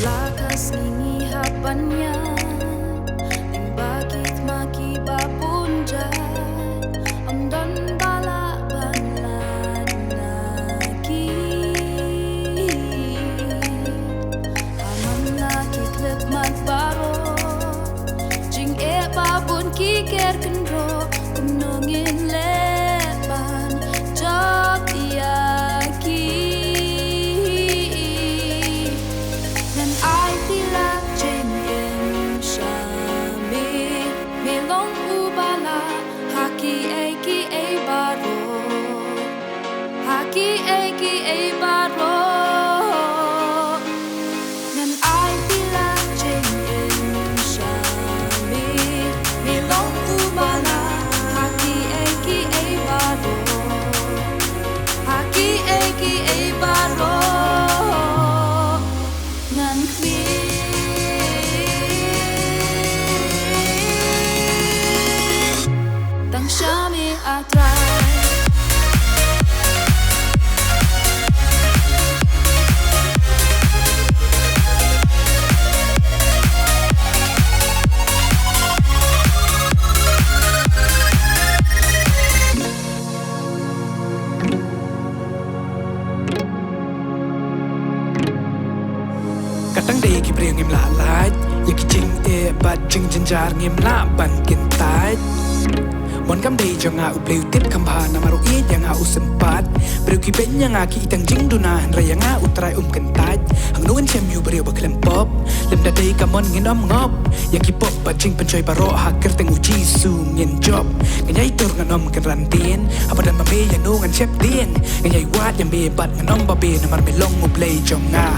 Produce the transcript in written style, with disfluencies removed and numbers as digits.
lakas ngingihapannya Ting bakit makibapunjay Amdan balaban lagi Haman nakiklet magbaro Jing babun kiker kenro Kumnongin lepan Jog iyaki Nan ay tila Jengin Shami Melong ubala Haki eki e baro Haki eki e baro Nan ay tila Jengin Shami Melong ubala Haki eki e baro Haki eki e baro Nan kwi Tang Shami atrai Kadang day kipriang ngim la light ya kijing bat jing jenjar ngim la ban kin tait Mon kam day janga upleu tip kambha na maru i yang usempat Breu ki ben yang ki itang jing duna han raya nga utrai ken tait Hang nuan chem yu breu baklem pop Lem da day kamon ngin ngop Ya ki pop bat jing pencoy baro haker teng uji su ngin job Nganyai tur nganom ken rantien Apadan mame yang nu ngan chep dien Nganyai wat yang be bat nganom babe na mar melong uplei jonga